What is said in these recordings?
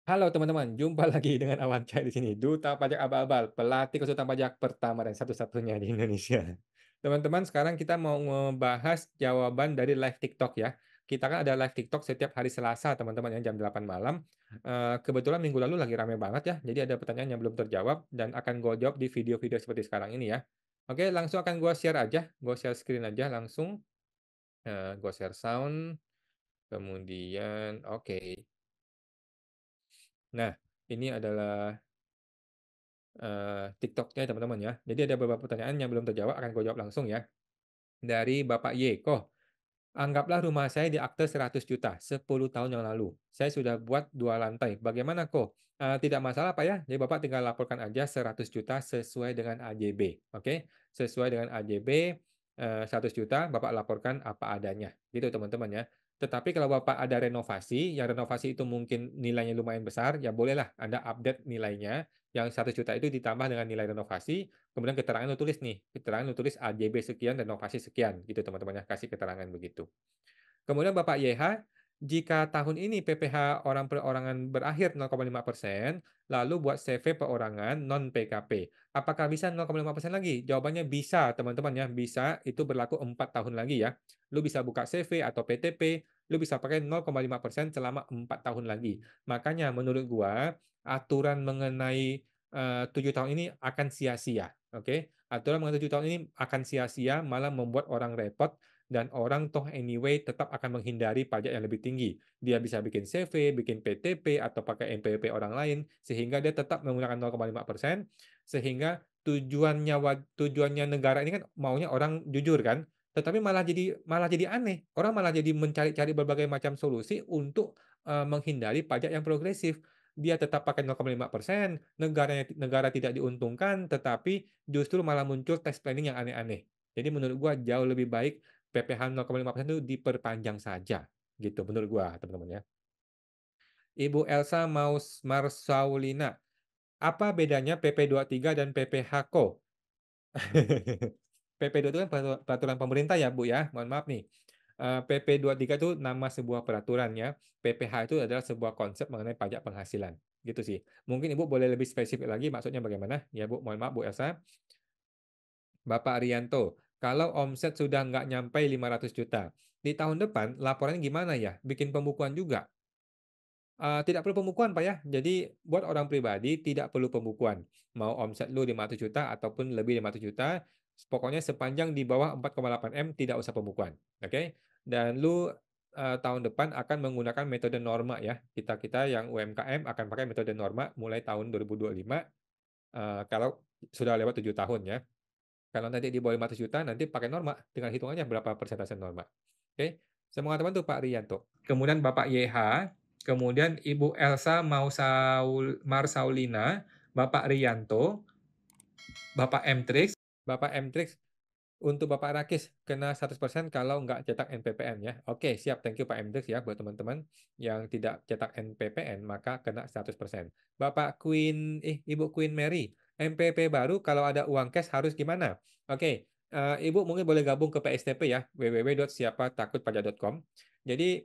Halo teman-teman, jumpa lagi dengan Awan Cai di sini, duta pajak abal-abal, pelatih konsultan pajak pertama dan satu-satunya di Indonesia. Teman-teman, sekarang kita mau ngebahas jawaban dari live TikTok ya. Kita kan ada live TikTok setiap hari Selasa, teman-teman ya, jam 8 malam. Kebetulan minggu lalu lagi rame banget ya, jadi ada pertanyaan yang belum terjawab dan akan gue jawab di video-video seperti sekarang ini ya. Oke, langsung akan gue share aja, gue share screen aja langsung. Gue share sound, kemudian oke. Nah, ini adalah TikTok-nya teman-teman ya. Jadi ada beberapa pertanyaan yang belum terjawab akan gue jawab langsung ya. Dari Bapak Y, "Koh, anggaplah rumah saya diakte 100 juta 10 tahun yang lalu. Saya sudah buat 2 lantai. Bagaimana Koh?" Tidak masalah Pak ya. Jadi Bapak tinggal laporkan aja 100 juta sesuai dengan AJB, oke? Sesuai dengan AJB, 100 juta Bapak laporkan apa adanya, gitu teman-teman ya. Tetapi kalau Bapak ada renovasi, yang renovasi itu mungkin nilainya lumayan besar, ya bolehlah Anda update nilainya, yang 100 juta itu ditambah dengan nilai renovasi, kemudian keterangan lu tulis nih, keterangan lu tulis AJB sekian, renovasi sekian, gitu teman-teman ya, kasih keterangan begitu. Kemudian Bapak YH, jika tahun ini PPh orang perorangan berakhir 0,5%, lalu buat CV perorangan non PKP. Apakah bisa 0,5% lagi? Jawabannya bisa, teman-teman ya. Bisa, itu berlaku 4 tahun lagi ya. Lu bisa buka CV atau PTP, lu bisa pakai 0,5% selama 4 tahun lagi. Makanya menurut gua, aturan mengenai 7 tahun ini akan sia-sia, oke? Aturan mengenai 7 tahun ini akan sia-sia, malah membuat orang repot dan orang toh anyway tetap akan menghindari pajak yang lebih tinggi. Dia bisa bikin CV, bikin PTP, atau pakai NPWP orang lain, sehingga dia tetap menggunakan 0,5%, sehingga tujuannya negara ini kan maunya orang jujur kan, tetapi malah jadi aneh. Orang malah jadi mencari-cari berbagai macam solusi untuk, menghindari pajak yang progresif. Dia tetap pakai 0,5%, negara tidak diuntungkan, tetapi justru malah muncul tax planning yang aneh-aneh. Jadi menurut gua jauh lebih baik PPh 0,5% itu diperpanjang saja, gitu menurut gua, teman-teman ya. Ibu Elsa Marsaulina, apa bedanya PP23 dan PPh-KO? PP23 itu kan peraturan pemerintah ya, Bu, ya. Mohon maaf nih. PP23 itu nama sebuah peraturan ya. PPh itu adalah sebuah konsep mengenai pajak penghasilan, gitu sih. Mungkin Ibu boleh lebih spesifik lagi maksudnya bagaimana? Ya, Bu, mohon maaf Bu Elsa. Bapak Arianto, kalau omset sudah nggak nyampe 500 juta, di tahun depan laporannya gimana ya? Bikin pembukuan juga? Tidak perlu pembukuan, Pak, ya. Jadi buat orang pribadi tidak perlu pembukuan. Mau omset lu 500 juta ataupun lebih 500 juta, pokoknya sepanjang di bawah 4,8 M tidak usah pembukuan, oke? Dan lu, tahun depan akan menggunakan metode norma ya. Kita-kita yang UMKM akan pakai metode norma mulai tahun 2025, kalau sudah lewat 7 tahun ya. Kalau nanti di bawah 500 juta, nanti pakai norma, tinggal hitung aja berapa persentase norma. Oke, semoga teman tuh Pak Rianto. Kemudian Bapak YH, kemudian Ibu Elsa Marsaulina, Bapak Rianto, Bapak Mtrix, Bapak Mtrix, untuk Bapak Rakis, kena 100% kalau nggak cetak NPPN ya. Oke, siap. Thank you Pak Mtrix ya. Buat teman-teman yang tidak cetak NPPN, maka kena 100%. Ibu Queen Mary, MPP baru kalau ada uang cash harus gimana? Oke, Ibu mungkin boleh gabung ke PSTP ya, www.siapatakutpajak.com. Jadi,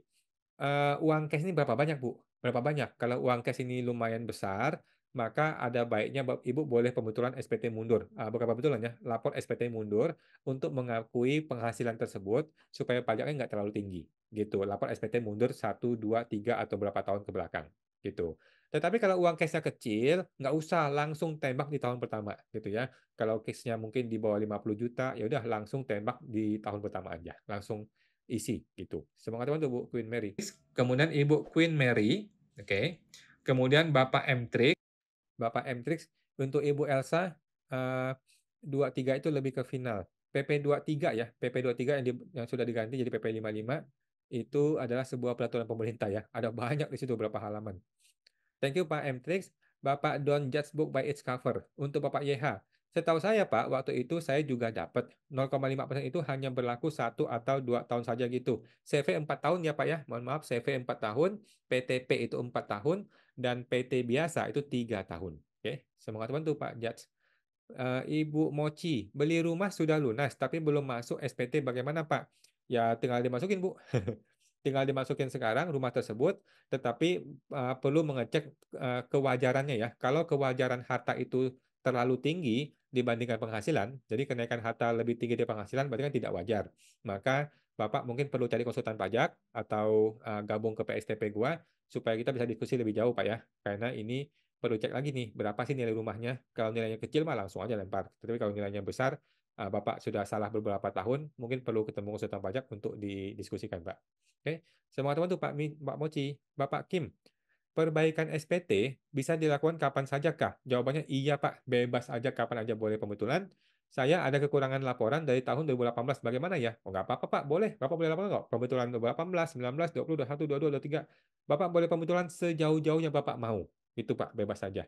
uang cash ini berapa banyak, Bu? Berapa banyak? Kalau uang cash ini lumayan besar, maka ada baiknya Ibu boleh pembetulan SPT mundur. Bukan pembetulan ya, lapor SPT mundur untuk mengakui penghasilan tersebut supaya pajaknya nggak terlalu tinggi, gitu. Lapor SPT mundur 1, 2, 3 atau berapa tahun ke belakang, gitu. Tetapi kalau uang cashnya kecil, nggak usah langsung tembak di tahun pertama, gitu ya. Kalau cashnya mungkin di bawah 50 juta, ya udah langsung tembak di tahun pertama aja, langsung isi, gitu. Semoga teman Bu Queen Mary. Kemudian Ibu Queen Mary, oke. Kemudian Bapak M-Trix, untuk Ibu Elsa, 23 itu lebih ke final. PP23 ya, PP23 yang sudah diganti jadi PP55, itu adalah sebuah peraturan pemerintah ya. Ada banyak di situ berapa halaman. Thank you Pak M-Trix. Bapak don't judge book by its cover. Untuk Bapak YH, setahu saya Pak, waktu itu saya juga dapat 0,5% itu hanya berlaku 1 atau 2 tahun saja gitu. CV 4 tahun ya Pak ya. Mohon maaf, CV 4 tahun, PTP itu 4 tahun, dan PT biasa itu 3 tahun. Oke, semoga teman tuh Pak Judge. Ibu Mochi, beli rumah sudah lunas tapi belum masuk SPT bagaimana Pak? Ya tinggal dimasukin Bu. tinggal dimasukin sekarang rumah tersebut, tetapi perlu mengecek kewajarannya ya. Kalau kewajaran harta itu terlalu tinggi dibandingkan penghasilan, jadi kenaikan harta lebih tinggi dari penghasilan berarti kan tidak wajar. Maka Bapak mungkin perlu cari konsultan pajak atau gabung ke PSTP gua supaya kita bisa diskusi lebih jauh, Pak ya. Karena ini perlu cek lagi nih, berapa sih nilai rumahnya? Kalau nilainya kecil mah langsung aja lempar. Tapi kalau nilainya besar, Bapak sudah salah beberapa tahun, mungkin perlu ketemu konsultan pajak untuk didiskusikan, Pak. Oke, semua teman tuh Pak Moci, Bapak Kim, perbaikan SPT bisa dilakukan kapan saja kah? Jawabannya iya, Pak. Bebas aja kapan aja boleh pembetulan. Saya ada kekurangan laporan dari tahun 2018. Bagaimana ya? Oh, nggak apa-apa, Pak. Boleh. Bapak boleh laporan kok. Pembetulan 2018, 19, 20, 21, 22, 23. Bapak boleh pembetulan sejauh-jauhnya Bapak mau. Itu, Pak. Bebas saja.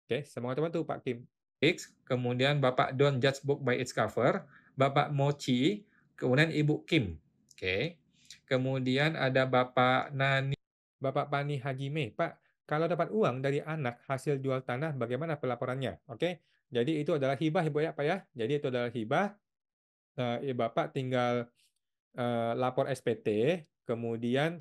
Oke, semangat teman tuh Pak Kim. X, kemudian Bapak Don't Judge Book by its cover, Bapak Mochi, kemudian Ibu Kim. Oke. Kemudian ada Bapak Nani, Bapak Pani Hajime. Pak, kalau dapat uang dari anak hasil jual tanah, bagaimana pelaporannya? Oke. Jadi itu adalah hibah, Ibu ya, Pak ya. Jadi itu adalah hibah. Bapak tinggal lapor SPT, kemudian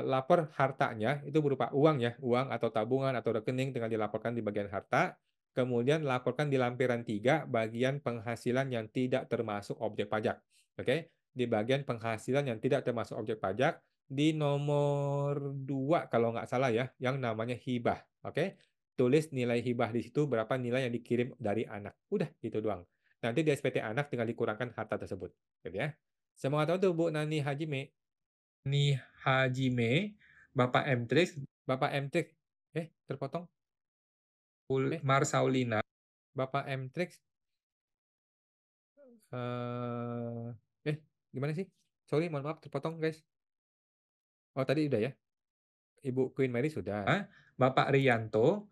lapor hartanya itu berupa uang ya, uang atau tabungan atau rekening tinggal dilaporkan di bagian harta. Kemudian laporkan di lampiran 3 bagian penghasilan yang tidak termasuk objek pajak. Oke, di bagian penghasilan yang tidak termasuk objek pajak di nomor 2 kalau nggak salah ya, yang namanya hibah. Oke, tulis nilai hibah di situ berapa nilai yang dikirim dari anak. Udah gitu doang. Nanti di SPT anak tinggal dikurangkan harta tersebut. Gitu ya. Semoga tahu tuh Bu Nani Hajime. Ni Hajime, Bapak Mtrix, Bapak Mtrix, terpotong. Marsaulina, Bapak Mtrix, gimana sih? Sorry, mohon maaf, terpotong guys. Oh, tadi udah ya. Ibu Queen Mary sudah. Bapak Rianto,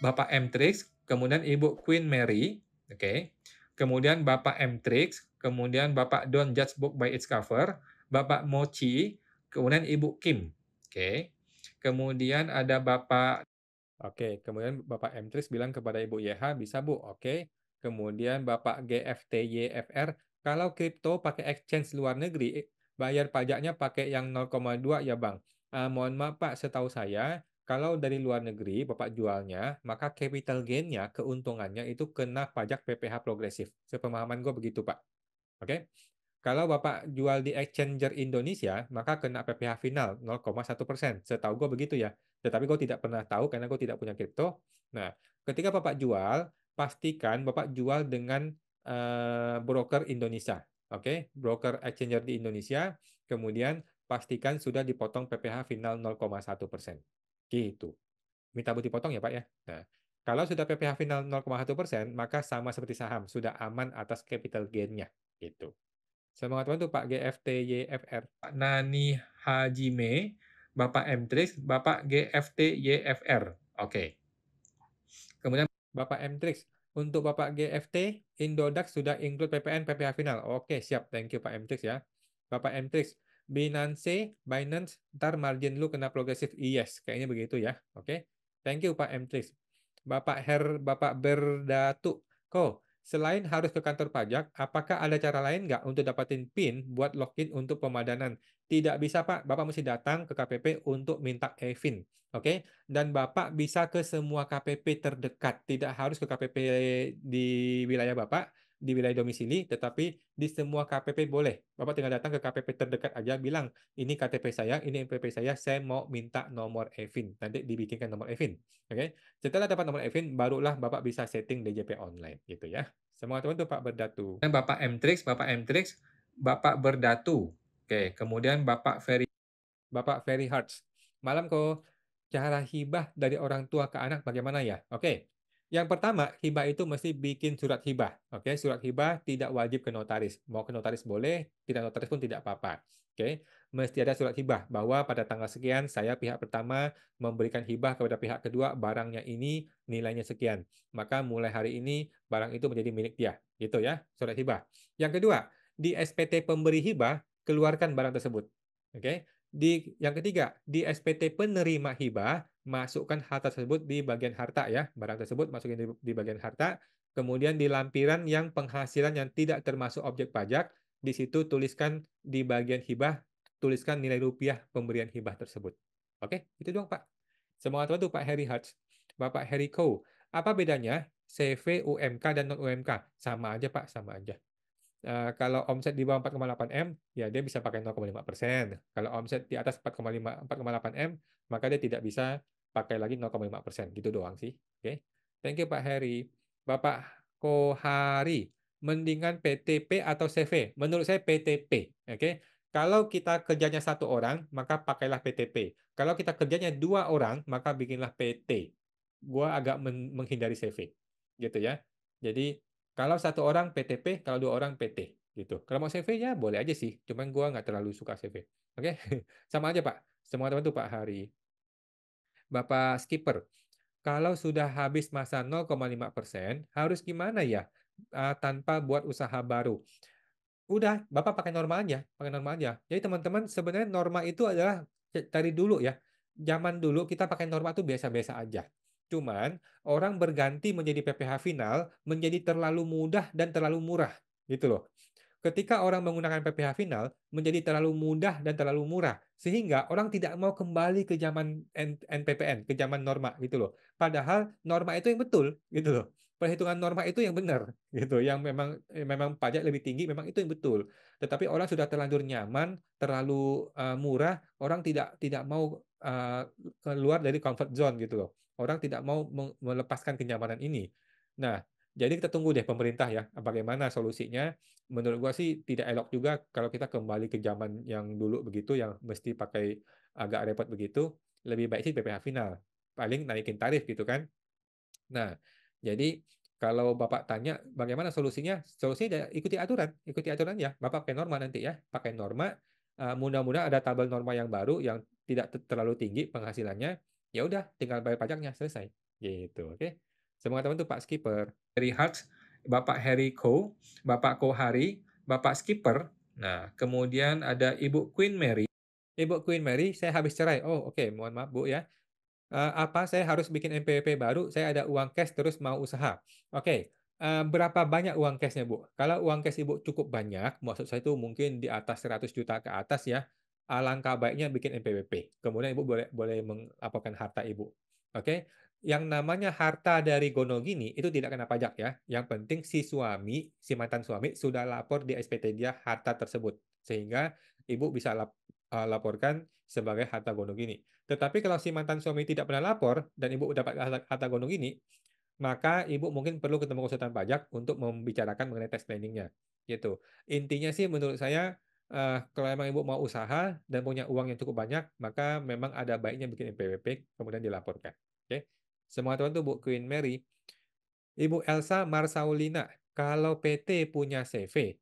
Bapak Mtrix, kemudian Ibu Queen Mary, oke. Kemudian Bapak Mtrix, kemudian Bapak Don't Judge Book by its cover, Bapak Mochi, kemudian Ibu Kim, oke. Kemudian ada Bapak, oke, kemudian Bapak Mtrix bilang kepada Ibu YH, bisa Bu, oke. Kemudian Bapak GFTYFR, kalau kripto pakai exchange luar negeri, bayar pajaknya pakai yang 0,2 ya Bang. Mohon maaf Pak, setahu saya, kalau dari luar negeri Bapak jualnya, maka capital gain-nya, keuntungannya itu kena pajak PPh progresif. Sepemahaman gue begitu Pak. Oke. Kalau Bapak jual di exchanger Indonesia, maka kena PPh final 0,1%. Setahu gue begitu ya. Tetapi gue tidak pernah tahu karena gue tidak punya kripto. Nah, ketika Bapak jual, pastikan Bapak jual dengan broker Indonesia. Oke, broker exchanger di Indonesia. Kemudian pastikan sudah dipotong PPh final 0,1%. Gitu. Minta bukti potong ya Pak ya. Nah, kalau sudah PPh final 0,1%, maka sama seperti saham, sudah aman atas capital gain-nya. Gitu. Semangat teman tuh Pak GFTYFR. Pak Nani Hajime, Bapak Mtrix, Bapak GFTYFR. Oke. Kemudian Bapak Mtrix, untuk Bapak GFT, Indodax sudah include PPN, PPh final. Oke, siap. Thank you Pak Mtrix ya. Bapak Mtrix, Binance, ntar margin lu kena progresif. Yes, kayaknya begitu ya. Oke. Thank you Pak Mtrix. Bapak Berdatu, kok selain harus ke kantor pajak, apakah ada cara lain nggak untuk dapatin PIN buat login untuk pemadanan? Tidak bisa, Pak. Bapak mesti datang ke KPP untuk minta e-PIN. Oke? Dan Bapak bisa ke semua KPP terdekat. Tidak harus ke KPP di wilayah Bapak, di wilayah domisili, tetapi di semua KPP boleh. Bapak tinggal datang ke KPP terdekat aja, bilang, ini KTP saya, ini NPP saya mau minta nomor e-PIN. Nanti dibikinkan nomor e-PIN. Oke? Setelah dapat nomor e-PIN, barulah Bapak bisa setting DJP online. Gitu ya. Semua teman tuh Pak Berdatu. Bapak Mtrix, Bapak Berdatu. Oke, kemudian Bapak Ferry Hearts. Malam kok, cara hibah dari orang tua ke anak bagaimana ya? Oke. Yang pertama, hibah itu mesti bikin surat hibah. Oke, surat hibah tidak wajib ke notaris. Mau ke notaris boleh, tidak notaris pun tidak apa-apa. Oke, mesti ada surat hibah bahwa pada tanggal sekian saya pihak pertama memberikan hibah kepada pihak kedua barangnya ini nilainya sekian. Maka mulai hari ini barang itu menjadi milik dia. Gitu ya, surat hibah. Yang kedua, di SPT pemberi hibah keluarkan barang tersebut. Oke. Yang ketiga, di SPT penerima hibah, masukkan harta tersebut di bagian harta ya, barang tersebut masukin di bagian harta, kemudian di lampiran yang penghasilan yang tidak termasuk objek pajak, di situ tuliskan di bagian hibah tuliskan nilai rupiah pemberian hibah tersebut. Oke, itu doang, Pak. Semangat bantu Pak Harry Hutch. Bapak Harry Kow, apa bedanya CV, UMK, dan non-UMK? Sama aja, Pak, sama aja. Kalau omset di bawah 4,8 M, ya dia bisa pakai 0,5%. Kalau omset di atas 4,8 M, maka dia tidak bisa pakai lagi 0,5%. Gitu doang sih. Oke. Thank you, Pak Harry. Bapak Kohari, mendingan PTP atau CV? Menurut saya PTP. Oke. Kalau kita kerjanya satu orang, maka pakailah PTP. Kalau kita kerjanya dua orang, maka bikinlah PT. Gua agak menghindari CV. Gitu ya. Jadi kalau satu orang PTP, kalau dua orang PT gitu. Kalau mau CV ya boleh aja sih, cuman gua nggak terlalu suka CV. Oke, sama aja Pak. Semua teman tuh Pak Hari. Bapak Skipper, kalau sudah habis masa 0,5%, harus gimana ya tanpa buat usaha baru? Udah, Bapak pakai norma aja, pakai norma aja. Jadi teman-teman sebenarnya norma itu adalah dari dulu ya. Zaman dulu kita pakai norma itu biasa-biasa aja. Cuman orang berganti menjadi PPh final menjadi terlalu mudah dan terlalu murah gitu loh. Ketika orang menggunakan PPh final menjadi terlalu mudah dan terlalu murah sehingga orang tidak mau kembali ke zaman NPPN, ke zaman norma gitu loh. Padahal norma itu yang betul gitu loh. Perhitungan norma itu yang benar gitu, yang memang pajak lebih tinggi memang itu yang betul. Tetapi orang sudah terlanjur nyaman, terlalu murah, orang tidak mau keluar dari comfort zone gitu loh. Orang tidak mau melepaskan kenyamanan ini. Nah, jadi kita tunggu deh pemerintah ya, bagaimana solusinya. Menurut gua sih tidak elok juga kalau kita kembali ke zaman yang dulu begitu, yang mesti pakai agak repot begitu. Lebih baik sih PPh final. Paling naikin tarif gitu kan. Nah, jadi kalau Bapak tanya bagaimana solusinya, solusinya ikuti aturan ya. Bapak pakai norma nanti ya, pakai norma. Mudah-mudahan ada tabel norma yang baru yang tidak terlalu tinggi penghasilannya. Ya udah, tinggal bayar pajaknya selesai. Gitu, oke. Semoga teman tuh Pak Skipper. Harry Hart, Bapak Harry Kow, Bapak Kohari, Bapak Skipper. Nah, kemudian ada Ibu Queen Mary. Ibu Queen Mary, saya habis cerai. Oh, oke, mohon maaf Bu ya. Apa saya harus bikin NPWP baru? Saya ada uang cash terus mau usaha. Oke, berapa banyak uang cashnya Bu? Kalau uang cash Ibu cukup banyak, maksud saya itu mungkin di atas 100 juta ke atas ya, alangkah baiknya bikin NPWP. Kemudian Ibu boleh boleh melaporkan harta Ibu. Oke, yang namanya harta dari Gonogini itu tidak kena pajak ya. Yang penting si mantan suami sudah lapor di SPT dia harta tersebut. Sehingga Ibu bisa laporkan sebagai harta Gonogini. Tetapi kalau si mantan suami tidak pernah lapor dan ibu dapat harta gonong ini, maka ibu mungkin perlu ketemu konsultan pajak untuk membicarakan mengenai tax planningnya. Gitu. Intinya sih menurut saya kalau emang ibu mau usaha dan punya uang yang cukup banyak, maka memang ada baiknya bikin NPWP kemudian dilaporkan. Oke. Semua teman tuh Bu Queen Mary, Ibu Elsa Marsaulina, kalau PT punya CV,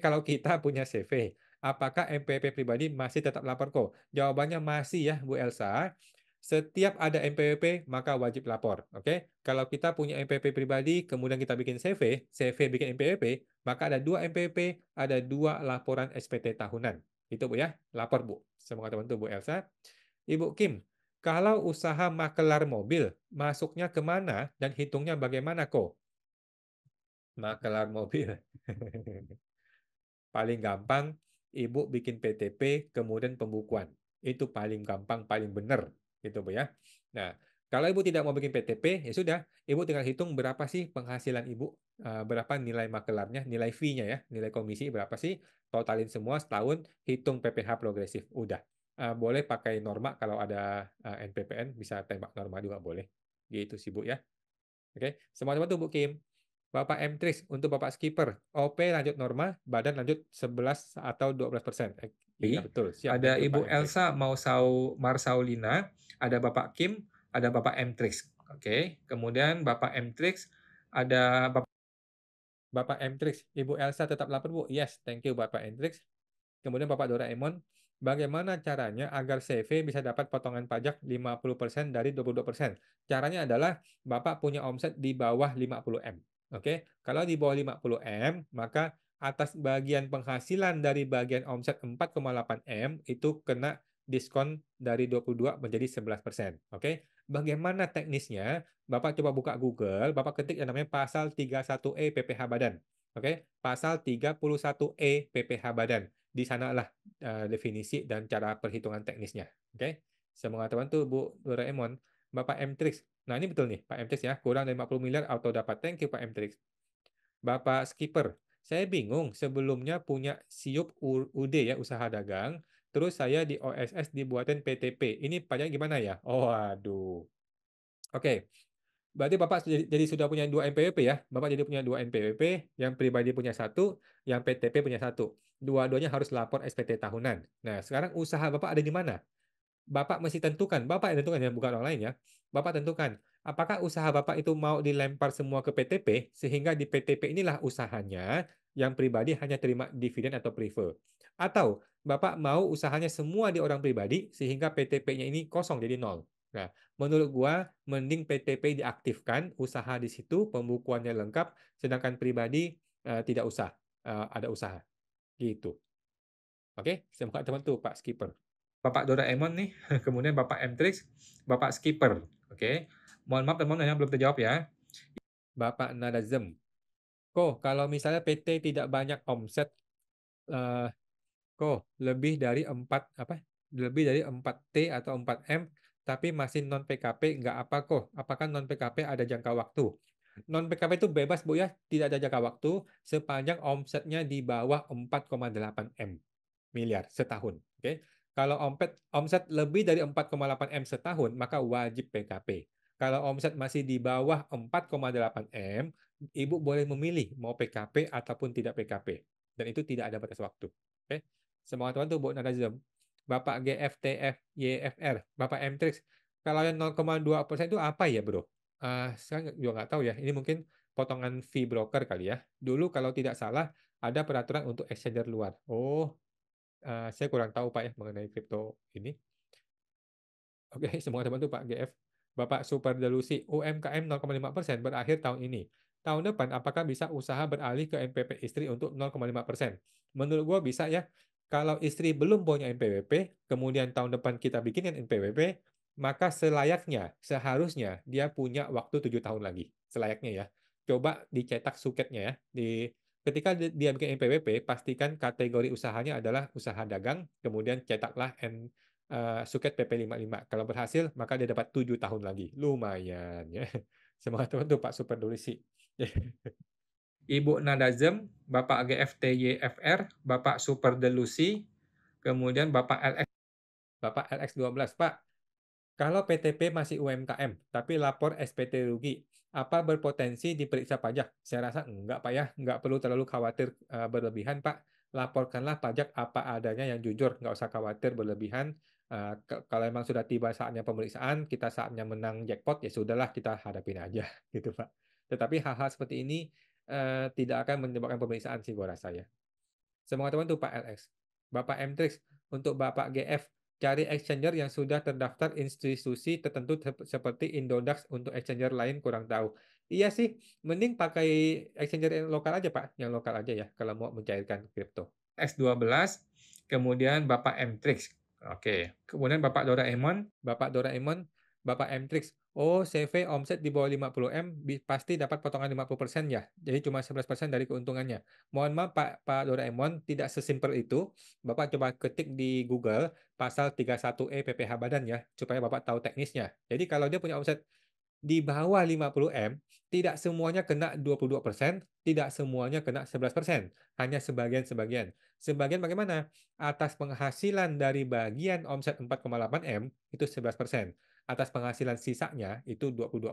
kalau kita punya CV, apakah MPWP pribadi masih tetap lapor kok? Jawabannya masih ya, Bu Elsa. Setiap ada MPWP, maka wajib lapor. Oke, kalau kita punya MPWP pribadi, kemudian kita bikin CV, CV bikin MPWP, maka ada dua MPWP, ada dua laporan SPT tahunan. Itu Bu ya, lapor Bu. Semoga teman-teman Bu Elsa. Ibu Kim, kalau usaha makelar mobil, masuknya kemana dan hitungnya bagaimana kok? Makelar mobil. Paling gampang, Ibu bikin PTP, kemudian pembukuan. Itu paling gampang, paling benar. Gitu, Bu ya. Nah, kalau Ibu tidak mau bikin PTP, ya sudah. Ibu tinggal hitung berapa sih penghasilan Ibu, berapa nilai makelarnya, nilai fee-nya ya, nilai komisi berapa sih, totalin semua setahun, hitung PPh progresif. Udah. Boleh pakai norma kalau ada NPPN, bisa tembak norma juga boleh. Gitu sih, Bu ya. Oke, semua teman tuh Bu Kim. Bapak M-Trix untuk Bapak Skipper. OP lanjut norma, badan lanjut 11 atau 12%. Iya betul. Siap. Ada thank you, Ibu Pak M-Trix. Elsa Marsaulina, ada Bapak Kim, ada Bapak M-Trix. Oke, kemudian Bapak M-Trix, ada Bapak M-Trix. Ibu Elsa tetap lapor, Bu. Yes, thank you Bapak M-Trix. Kemudian Bapak Doraemon, bagaimana caranya agar CV bisa dapat potongan pajak 50% dari 22%? Caranya adalah Bapak punya omset di bawah 50 M. Oke, kalau di bawah 50 M, maka atas bagian penghasilan dari bagian omset 4,8 M itu kena diskon dari 22 menjadi 11%. Oke, bagaimana teknisnya? Bapak coba buka Google, Bapak ketik yang namanya pasal 31E PPh Badan. Oke, pasal 31E PPh Badan. di sanalah definisi dan cara perhitungan teknisnya. Oke. Saya mengatakan tuh Bu Doraemon, Bapak M-Trix. Nah, ini betul nih, Pak M-Trix ya, kurang dari 50 miliar auto dapat. Thank you Pak M-Trix. Bapak Skipper, saya bingung sebelumnya punya siup UD ya, usaha dagang, terus saya di OSS dibuatin PTP. Ini pajaknya gimana ya? Oh, aduh. Oke. Berarti Bapak jadi sudah punya 2 NPWP ya? Bapak jadi punya 2 NPWP, yang pribadi punya satu, yang PTP punya satu. Dua-duanya harus lapor SPT tahunan. Nah, sekarang usaha Bapak ada di mana? Bapak mesti tentukan, Bapak yang tentukan ya, bukan orang lain ya. Bapak tentukan, apakah usaha Bapak itu mau dilempar semua ke PTP, sehingga di PTP inilah usahanya, yang pribadi hanya terima dividen atau prefer. Atau Bapak mau usahanya semua di orang pribadi, sehingga PTP-nya ini kosong, jadi nol. Nah, menurut gua, mending PTP diaktifkan, usaha di situ, pembukuannya lengkap, sedangkan pribadi tidak usah ada usaha. Gitu. Oke, saya teman tuh Pak Skipper. Bapak Doraemon nih, kemudian Bapak M-Trix, Bapak Skipper. Oke. Mohon maaf teman-teman yang belum terjawab ya. Bapak Nadazem. Kok kalau misalnya PT tidak banyak omset, eh, kok lebih dari 4 apa? Lebih dari 4T atau 4M tapi masih non PKP nggak apa kok? Apakah non PKP ada jangka waktu? Non PKP itu bebas Bu ya, tidak ada jangka waktu sepanjang omsetnya di bawah 4,8 M miliar setahun. Oke. Kalau omset lebih dari 4,8 M setahun, maka wajib PKP. Kalau omset masih di bawah 4,8 M, Ibu boleh memilih mau PKP ataupun tidak PKP. Dan itu tidak ada batas waktu. Oke. Semoga teman tuh Bu Nadazem. Bapak GFTF YFR, Bapak M-Trix. Kalau yang 0,2% itu apa ya, Bro? Saya juga nggak tahu ya. Ini mungkin potongan fee broker kali ya. Dulu kalau tidak salah ada peraturan untuk exchanger luar. Oh, saya kurang tahu Pak ya mengenai kripto ini. Oke, semua teman tuh Pak GF. Bapak Super Delusi, UMKM 0,5% berakhir tahun ini. Tahun depan apakah bisa usaha beralih ke NPWP istri untuk 0,5%? Menurut gua bisa ya. Kalau istri belum punya NPWP, kemudian tahun depan kita bikinkan NPWP, maka selayaknya, seharusnya dia punya waktu 7 tahun lagi. Selayaknya ya. Coba dicetak suketnya ya. Ketika dia bikin NPWP, pastikan kategori usahanya adalah usaha dagang, kemudian cetaklah suket PP55. Kalau berhasil, maka dia dapat 7 tahun lagi. Lumayan ya. Semangat teman tuh Pak Super Dulisi. Ibu Nadazem, Bapak GFTYFR, Bapak Super Delusi, kemudian Bapak LX. Bapak LX12, Pak. Kalau PTP masih UMKM, tapi lapor SPT rugi, apa berpotensi diperiksa pajak? Saya rasa enggak, Pak ya. Enggak perlu terlalu khawatir berlebihan, Pak. Laporkanlah pajak apa adanya yang jujur. Nggak usah khawatir berlebihan. Kalau memang sudah tiba saatnya pemeriksaan, kita saatnya menang jackpot, ya sudahlah kita hadapin aja, gitu, Pak. Tetapi hal-hal seperti ini tidak akan menyebabkan pemeriksaan sih, gua rasa ya. Semoga teman tuh Pak LX. Bapak M-Trix, untuk Bapak GF, cari exchanger yang sudah terdaftar institusi tertentu seperti Indodax. Untuk exchanger lain kurang tahu. Iya sih, mending pakai exchanger yang lokal aja Pak, yang lokal aja ya kalau mau mencairkan kripto. X12, kemudian Bapak M-Trix. Oke, kemudian Bapak Doraemon, Bapak M-Trix. Oh, CV omset di bawah 50M pasti dapat potongan 50% ya. Jadi cuma 11% dari keuntungannya. Mohon maaf Pak Doraemon, tidak sesimpel itu. Bapak coba ketik di Google pasal 31E PPh Badan ya, supaya Bapak tahu teknisnya. Jadi kalau dia punya omset di bawah 50M, tidak semuanya kena 22%, tidak semuanya kena 11%, hanya sebagian-sebagian. Sebagian bagaimana? Atas penghasilan dari bagian omset 4,8M itu 11%. Atas penghasilan sisanya itu 22%.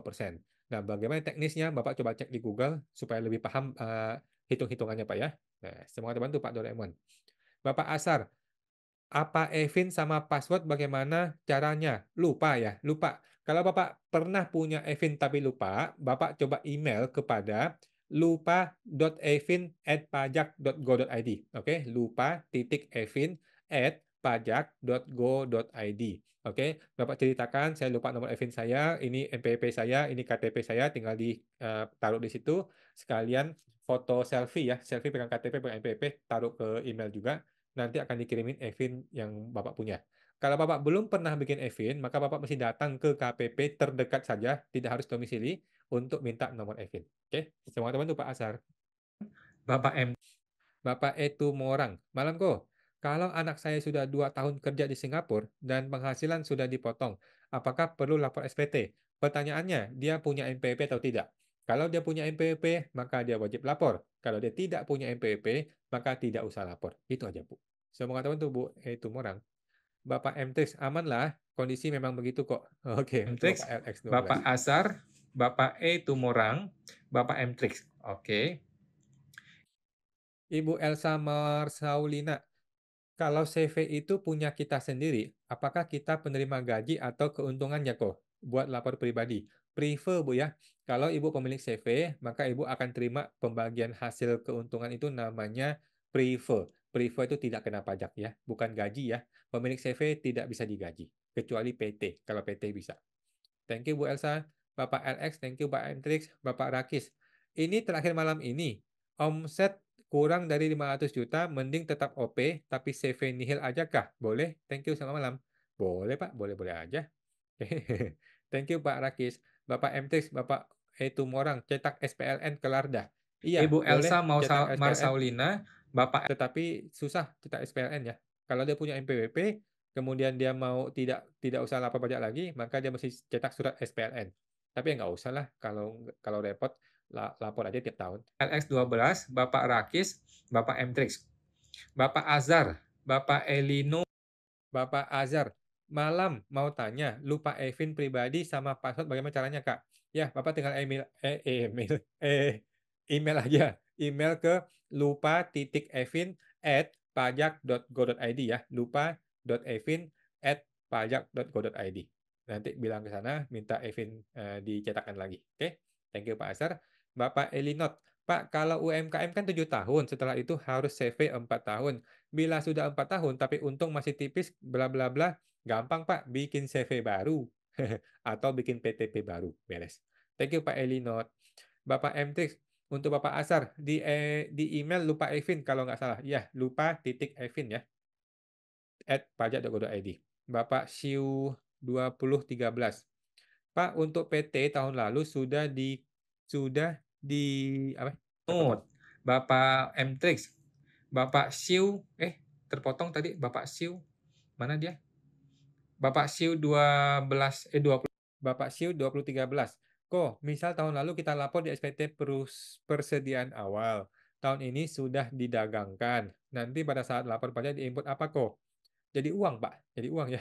Nah, bagaimana teknisnya? Bapak coba cek di Google supaya lebih paham hitung-hitungannya Pak ya. Nah, semoga bantu Pak Doraemon. Bapak Asar, apa Evin sama password bagaimana caranya? Lupa ya, lupa. Kalau Bapak pernah punya Evin tapi lupa, Bapak coba email kepada lupa.evin@pajak.go.id. Oke, lupa.evin@pajak.go.id. Oke, Bapak ceritakan, saya lupa nomor Evin saya, ini NPWP saya, ini KTP saya, tinggal ditaruh di situ. Sekalian foto selfie ya, selfie pegang KTP, pegang NPWP, taruh ke email juga. Nanti akan dikirimin Evin yang Bapak punya. Kalau Bapak belum pernah bikin Evin, maka Bapak mesti datang ke KPP terdekat saja, tidak harus domisili, untuk minta nomor Evin. Oke, semoga teman tuh Pak Asar. Bapak M. Bapak Etu Morang. Malam kok. Kalau anak saya sudah 2 tahun kerja di Singapura dan penghasilan sudah dipotong, apakah perlu lapor SPT? Pertanyaannya, dia punya NPWP atau tidak? Kalau dia punya NPWP, maka dia wajib lapor. Kalau dia tidak punya NPWP, maka tidak usah lapor. Itu aja, Bu. Semoga teman tuh, Bu, itu Morang. Bapak MTRIX, amanlah. Kondisi memang begitu kok. Oke, untuk Mtrix, Bapak LX12. Bapak Azhar, Bapak E. Tumorang, Bapak Mtrix. Oke. Ibu Elsa Marsaulina, kalau CV itu punya kita sendiri, apakah kita penerima gaji atau keuntungannya kok? Buat lapor pribadi. Prefer, Bu ya. Kalau Ibu pemilik CV, maka Ibu akan terima pembagian hasil keuntungan itu namanya prefer. Prefer itu tidak kena pajak ya, bukan gaji ya. Pemilik CV tidak bisa digaji, kecuali PT. Kalau PT bisa. Thank you Bu Elsa. Bapak LX, thank you Pak Matrix, Bapak Rakis. Ini terakhir malam ini. Omset kurang dari 500 juta, mending tetap OP, tapi CV nihil aja kah? Boleh? Thank you, selamat malam. Boleh Pak, boleh-boleh aja. Thank you Pak Rakis. Bapak Matrix, Bapak Morang, cetak SPLN kelar dah. Iya, Ibu Elsa boleh cetak SPLN, Marsaulina, Bapak tetapi susah cetak SPLN ya. Kalau dia punya NPWP, kemudian dia mau tidak usah lapor pajak lagi, maka dia mesti cetak surat SPLN. Tapi ya nggak usah lah, kalau repot lapor aja tiap tahun. LX12, Bapak Rakis, Bapak Mtrix. Bapak Azhar, Bapak Elino. Bapak Azhar, malam mau tanya, lupa Evin pribadi sama password bagaimana caranya, Kak? Ya, Bapak tinggal email aja. Email ke lupa.evin@pajak.go.id ya. lupa.evin@pajak.go.id. Nanti bilang ke sana, minta Evin dicetakkan lagi. Oke? Thank you, Pak Azhar. Bapak Elinot, Pak, kalau UMKM kan 7 tahun, setelah itu harus CV 4 tahun. Bila sudah 4 tahun tapi untung masih tipis, bla bla bla, gampang Pak, bikin CV baru atau bikin PTP baru, beres. Thank you Pak Elinot. Bapak Mtrix, untuk Bapak Asar, di email lupa Evin kalau nggak salah. Ya, lupa titik Evin ya, @pajak.go.id. Bapak Siu 2013. Pak, untuk PT tahun lalu sudah di apa? Terpotong. Bapak Mtrix, Bapak Siu, terpotong tadi Bapak Siu, mana dia? Bapak Siu 20. Bapak Siu 2013. Kok, misal tahun lalu kita lapor di SPT persediaan awal. Tahun ini sudah didagangkan. Nanti pada saat lapor pajak diinput apa kok? Jadi uang, Pak. Jadi uang ya.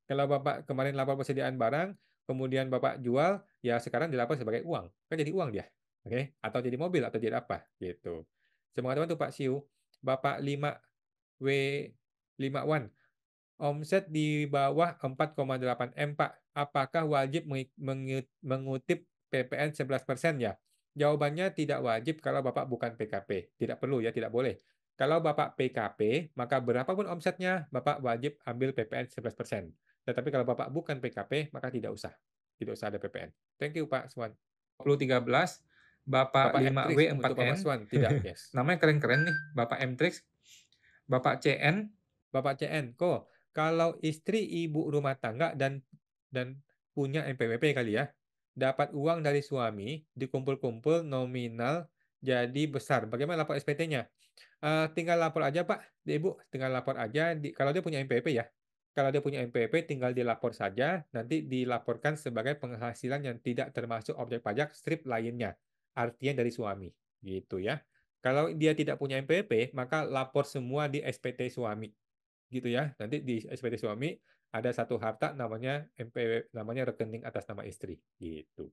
Kalau Bapak kemarin lapor persediaan barang, kemudian Bapak jual, ya sekarang dilapor sebagai uang. Kan jadi uang dia. Oke? Atau jadi mobil atau jadi apa gitu. Semoga teman tuh Pak Siu. Bapak 5W51. Omset di bawah 4,8 M, Pak. Apakah wajib mengutip PPN 11% ya? Jawabannya tidak wajib kalau Bapak bukan PKP. Tidak perlu ya, tidak boleh. Kalau Bapak PKP, maka berapapun omsetnya, Bapak wajib ambil PPN 11%. Tetapi kalau Bapak bukan PKP, maka tidak usah. Tidak usah ada PPN. Thank you, Pak Swan. 2013, Bapak Bapak M-Trix, untuk Bapak 5W4N. Swan, tidak. Yes. Namanya keren-keren nih, Bapak Mtrix. Bapak CN. Bapak CN, kok kalau istri ibu rumah tangga dan punya NPWP kali ya, dapat uang dari suami, dikumpul-kumpul nominal jadi besar. Bagaimana lapor SPT-nya? Tinggal lapor aja Pak, Ibu, tinggal lapor aja. Kalau dia punya NPWP ya. Kalau dia punya NPWP, tinggal dilapor saja, nanti dilaporkan sebagai penghasilan yang tidak termasuk objek pajak strip lainnya. Artinya dari suami, gitu ya. Kalau dia tidak punya NPWP, maka lapor semua di SPT suami gitu ya. Nanti di SPT suami ada satu harta namanya MPW, namanya rekening atas nama istri gitu.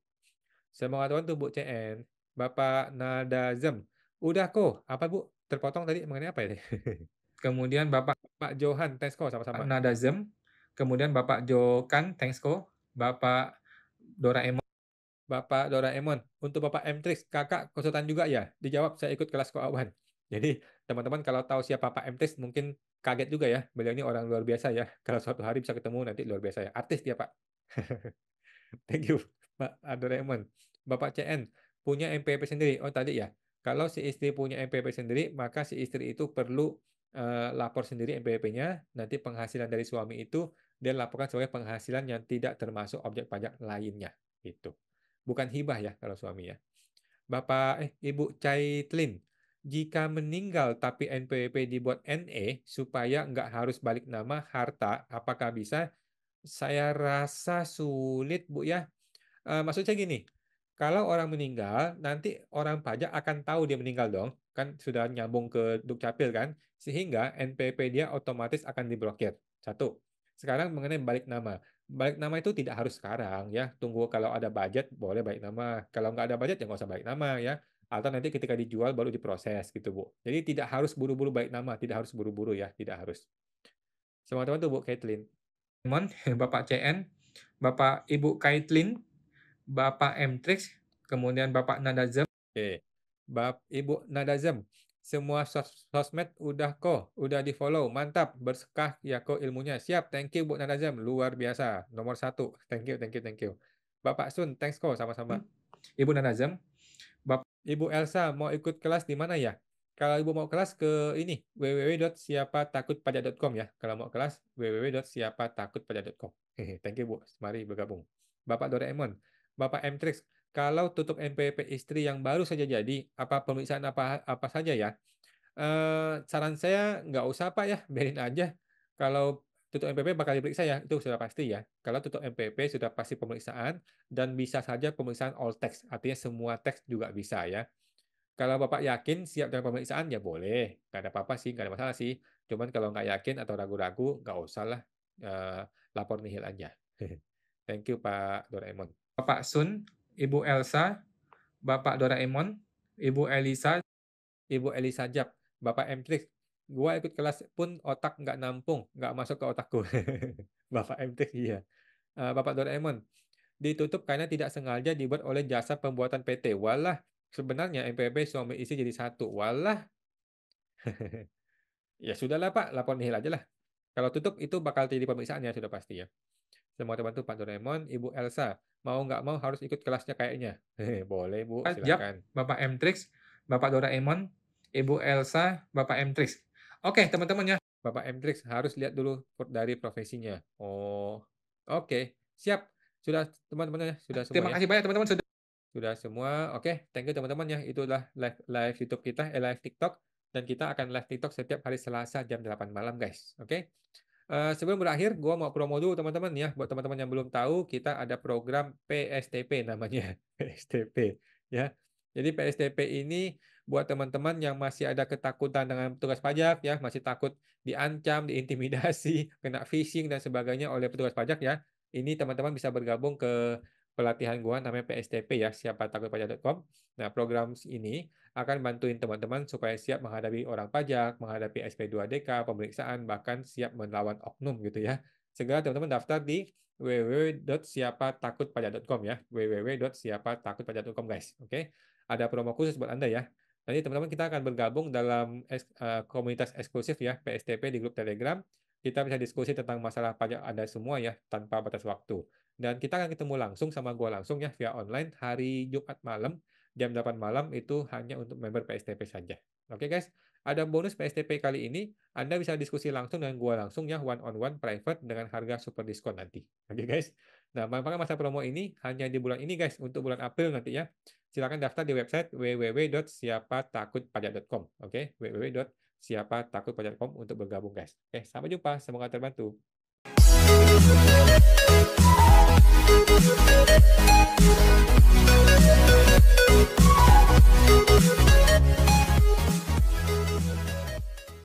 Semoga teman tuh Bu CN. Bapak Nadazem. Udah kok. Apa Bu? Terpotong tadi mengenai apa ya? Kemudian Bapak Pak Johan, thanks kok sama-sama. Nadazem. Kemudian Bapak Jokan, thanks ko. Bapak Doraemon. Bapak Doraemon, untuk Bapak Mtrix, kakak konsultan juga ya? Dijawab, saya ikut kelas keuangan. Jadi, teman-teman kalau tahu siapa Pak Mtrix, mungkin kaget juga ya. Beliau ini orang luar biasa ya. Kalau suatu hari bisa ketemu, nanti luar biasa ya. Artis dia, Pak. Thank you, Pak Doraemon. Bapak CN, punya NPWP sendiri. Oh, tadi ya. Kalau si istri punya NPWP sendiri, maka si istri itu perlu lapor sendiri NPWP-nya. Nanti penghasilan dari suami itu, dia laporkan sebagai penghasilan yang tidak termasuk objek pajak lainnya. Gitu. Bukan hibah ya kalau suami ya. Ibu Caitlin. Jika meninggal tapi NPWP dibuat NE supaya nggak harus balik nama harta, apakah bisa? Saya rasa sulit, Bu, ya. Maksud saya gini, kalau orang meninggal, nanti orang pajak akan tahu dia meninggal dong, kan sudah nyambung ke Dukcapil kan, sehingga NPWP dia otomatis akan diblokir. Satu. Sekarang mengenai balik nama. Balik nama itu tidak harus sekarang ya, tunggu kalau ada budget boleh balik nama. Kalau nggak ada budget ya nggak usah balik nama ya. Atau nanti ketika dijual baru diproses gitu, Bu. Jadi tidak harus buru-buru balik nama, tidak harus buru-buru ya, tidak harus. Semua teman tuh, Bu Caitlin. Bapak CN, Bapak Ibu Kaitlin, Bapak Mtrix, kemudian Bapak Nadazem. Oke. Ibu Nadazem, semua sosmed udah kok, udah di-follow. Mantap, berkah ya kok ilmunya. Siap, thank you Bu Nadazem, luar biasa. Nomor 1. Thank you, thank you, thank you. Bapak Sun, thanks kok, sama-sama. Ibu Nadazem, Ibu Elsa, mau ikut kelas di mana ya? Kalau Ibu mau kelas ke ini, www.siapatakutpajak.com ya. Kalau mau kelas, www.siapatakutpajak.com. Thank you, Bu. Mari bergabung. Bapak Doraemon, Bapak Mtrix, kalau tutup NPWP istri yang baru saja jadi, apa pemeriksaan apa saja ya? Saran saya nggak usah Pak ya, biarin aja. Kalau tutup NPWP bakal diperiksa ya, itu sudah pasti ya. Kalau tutup NPWP sudah pasti pemeriksaan, dan bisa saja pemeriksaan all text, artinya semua teks juga bisa ya. Kalau Bapak yakin siap dengan pemeriksaan, ya boleh. Nggak ada apa-apa sih, nggak ada masalah sih. Cuman kalau nggak yakin atau ragu-ragu, nggak usah lah. Lapor nihil aja. Thank you, Pak Doraemon. Bapak Sun, Ibu Elsa, Bapak Doraemon, Ibu Elisa, Ibu Elisa Jap, Bapak Mtrix, gua ikut kelas pun otak nggak nampung, nggak masuk ke otakku. Bapak Mtrix, iya. Bapak Doraemon, ditutup karena tidak sengaja dibuat oleh jasa pembuatan PT. Walah, sebenarnya NPWP suami istri jadi satu. Walah. Ya sudahlah Pak, lapor nihil aja lah. Kalau tutup itu bakal jadi pemeriksaan ya, sudah pasti ya. Semua teman-teman Pak Doraemon, Ibu Elsa, mau nggak mau harus ikut kelasnya kayaknya. Boleh Bu, Jap, silakan. Bapak Mtrix, Bapak Doraemon, Ibu Elsa, Bapak Mtrix. Oke, teman-teman ya. Bapak Mtrix harus lihat dulu dari profesinya. Oh, oke, siap. Sudah teman-teman ya, sudah semua Terima ya. kasih banyak teman-teman Sudah semua. Oke, thank you teman-teman ya. Itulah live YouTube kita, live TikTok, dan kita akan live TikTok setiap hari Selasa jam 8 malam, guys. Oke. Sebelum berakhir, gua mau promo dulu teman-teman ya. Buat teman-teman yang belum tahu, kita ada program PSTP namanya. PSTP ya. Jadi PSTP ini buat teman-teman yang masih ada ketakutan dengan petugas pajak ya, masih takut diancam, diintimidasi, kena phishing dan sebagainya oleh petugas pajak ya. Ini teman-teman bisa bergabung ke pelatihan gua namanya PSTP ya, siapatakutpajak.com. Nah, program ini akan bantuin teman-teman supaya siap menghadapi orang pajak, menghadapi SP2DK, pemeriksaan, bahkan siap melawan oknum gitu ya. Segera teman-teman daftar di www.siapatakutpajak.com ya, www.siapatakutpajak.com guys. Oke. Ada promo khusus buat Anda ya. Nanti teman-teman kita akan bergabung dalam komunitas eksklusif ya, PSTP di grup Telegram. Kita bisa diskusi tentang masalah pajak Anda semua ya, tanpa batas waktu. Dan kita akan ketemu langsung sama gua langsung ya, via online hari Jumat malam, jam 8 malam itu hanya untuk member PSTP saja. Oke guys, ada bonus PSTP kali ini, Anda bisa diskusi langsung dengan gua langsung ya, one on one private dengan harga super diskon nanti. Oke guys. Nah, manfaatkan masa promo ini hanya di bulan ini guys, untuk bulan April nanti ya. Silakan daftar di website www.siapatakutpajak.com. Oke, www.siapatakutpajak.com untuk bergabung guys. Oke, sampai jumpa, semoga terbantu. We'll be right back.